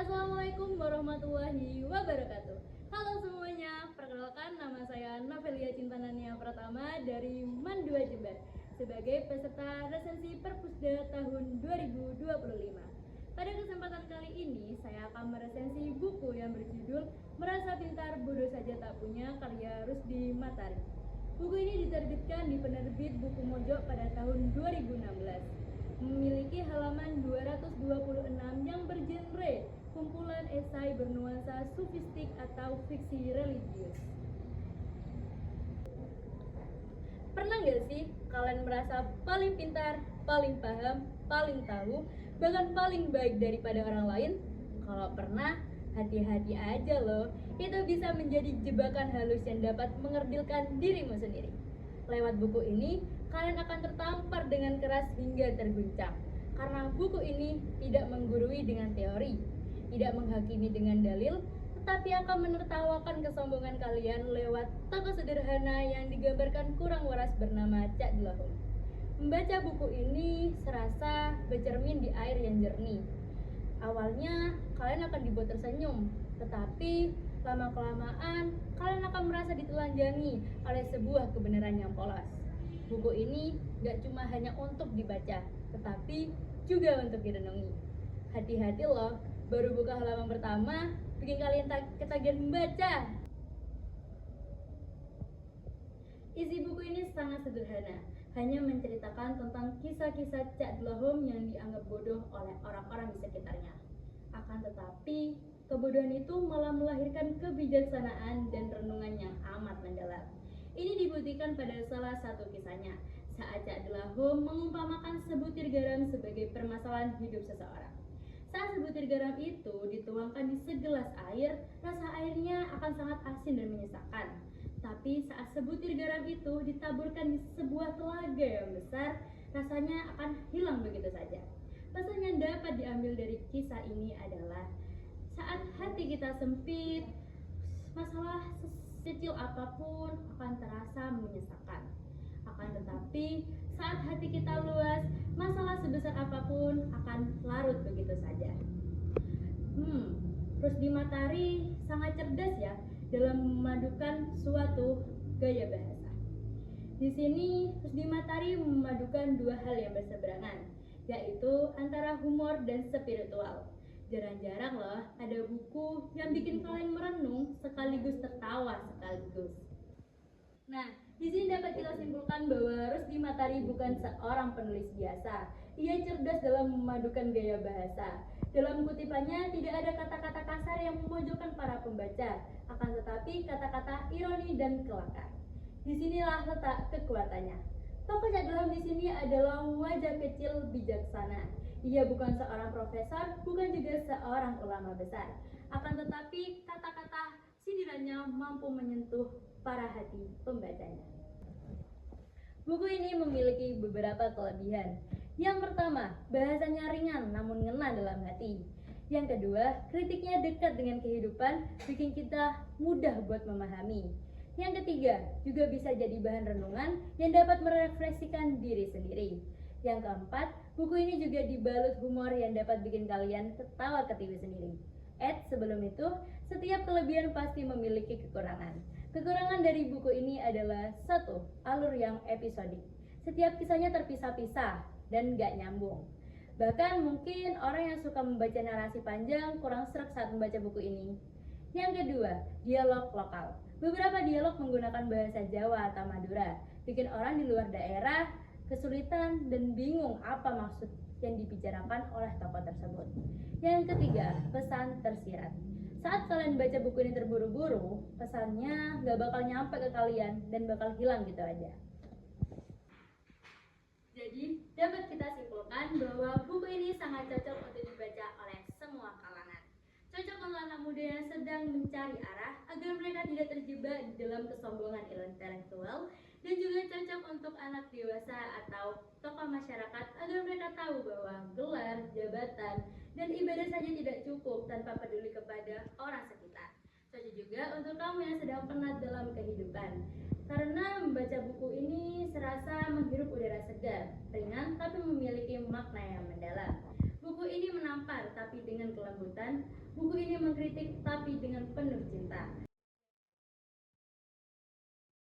Assalamualaikum warahmatullahi wabarakatuh. Halo semuanya, perkenalkan nama saya Novelia Cintanania Pratama dari MAN 2 Jember sebagai peserta resensi Perpusda tahun 2025. Pada kesempatan kali ini, saya akan meresensi buku yang berjudul Merasa Pintar Bodoh Saja Tak Punya karya Rusdi Matari. Buku ini diterbitkan di penerbit Buku Mojok pada tahun 2016. Memiliki halaman 226 yang bergenre kumpulan esai bernuansa sufistik atau fiksi religius. Pernah nggak sih kalian merasa paling pintar, paling paham, paling tahu, bahkan paling baik daripada orang lain? Kalau pernah, hati-hati aja loh, itu bisa menjadi jebakan halus yang dapat mengerdilkan dirimu sendiri. Lewat buku ini, kalian akan tertampar dengan keras hingga terguncang. Karena buku ini tidak menggurui dengan teori, tidak menghakimi dengan dalil, tetapi akan menertawakan kesombongan kalian lewat tokoh sederhana yang digambarkan kurang waras bernama Cak Delahum. Membaca buku ini serasa bercermin di air yang jernih. Awalnya kalian akan dibuat tersenyum, tetapi lama-kelamaan kalian akan merasa ditelanjangi oleh sebuah kebenaran yang polos. Buku ini gak cuma hanya untuk dibaca, tetapi juga untuk direnungi. Hati-hati loh, baru buka halaman pertama, bikin kalian ketagihan membaca. Isi buku ini sangat sederhana, hanya menceritakan tentang kisah-kisah Cak Delahum yang dianggap bodoh oleh orang-orang di sekitarnya. Akan tetapi, kebodohan itu malah melahirkan kebijaksanaan dan renungan yang amat mendalam. Ini dibuktikan pada salah satu kisahnya, saat Cak Delahum mengumpamakan sebutir garam sebagai permasalahan hidup seseorang. Saat sebutir garam itu dituangkan di segelas air, rasa airnya akan sangat asin dan menyesakkan. Tapi saat sebutir garam itu ditaburkan di sebuah telaga yang besar, rasanya akan hilang begitu saja. Pesan yang dapat diambil dari kisah ini adalah saat hati kita sempit, masalah sekecil apapun akan terasa menyesakan. Akan tetapi saat hati kita luas, masalah sebesar apapun akan larut begitu saja. Rusdi Matari sangat cerdas ya dalam memadukan suatu gaya bahasa. Di sini Rusdi Matari memadukan dua hal yang berseberangan, yaitu antara humor dan spiritual. Jarang-jarang loh ada buku yang bikin kalian merenung sekaligus tertawa sekaligus. Nah, di sini dapat kita simpulkan bahwa Rusdi Matari bukan seorang penulis biasa. Ia cerdas dalam memadukan gaya bahasa. Dalam kutipannya tidak ada kata-kata kasar yang memojokkan para pembaca, akan tetapi kata-kata ironi dan kelakar. Disinilah letak kekuatannya. Tokoh Cak Delahum di sini adalah wajah kecil bijaksana. Ia bukan seorang profesor, bukan juga seorang ulama besar. Akan tetapi kata-kata sindirannya mampu menyentuh para hati pembacanya. Buku ini memiliki beberapa kelebihan. Yang pertama, bahasanya ringan namun ngena dalam hati. Yang kedua, kritiknya dekat dengan kehidupan, bikin kita mudah buat memahami. Yang ketiga, juga bisa jadi bahan renungan yang dapat merefleksikan diri sendiri. Yang keempat, buku ini juga dibalut humor yang dapat bikin kalian ketawa ketiwi sendiri. Sebelum itu, setiap kelebihan pasti memiliki kekurangan. Kekurangan dari buku ini adalah 1. Alur yang episodik. Setiap kisahnya terpisah-pisah dan gak nyambung. Bahkan mungkin orang yang suka membaca narasi panjang kurang sreg saat membaca buku ini. Yang kedua, dialog lokal. Beberapa dialog menggunakan bahasa Jawa atau Madura, bikin orang di luar daerah kesulitan dan bingung apa maksud yang dibicarakan oleh tokoh tersebut. Yang ketiga, pesan tersirat. Saat kalian baca buku ini terburu-buru, pesannya gak bakal nyampe ke kalian dan bakal hilang gitu aja. Jadi, dapat kita simpulkan bahwa buku ini sangat cocok untuk dibaca oleh semua kalangan. Cocok untuk anak muda yang sedang mencari arah agar mereka tidak terjebak di dalam kesombongan intelektual, dan juga cocok untuk anak dewasa atau tokoh masyarakat agar mereka tahu bahwa gelar, jabatan, dan ibadah saja tidak cukup tanpa peduli kepada orang sekitar. Cocok juga untuk kamu yang sedang penat dalam kehidupan. Karena membaca buku ini serasa menghirup udara segar, ringan tapi memiliki makna yang mendalam. Buku ini menampar tapi dengan kelembutan, Buku ini mengkritik tapi dengan penuh cinta.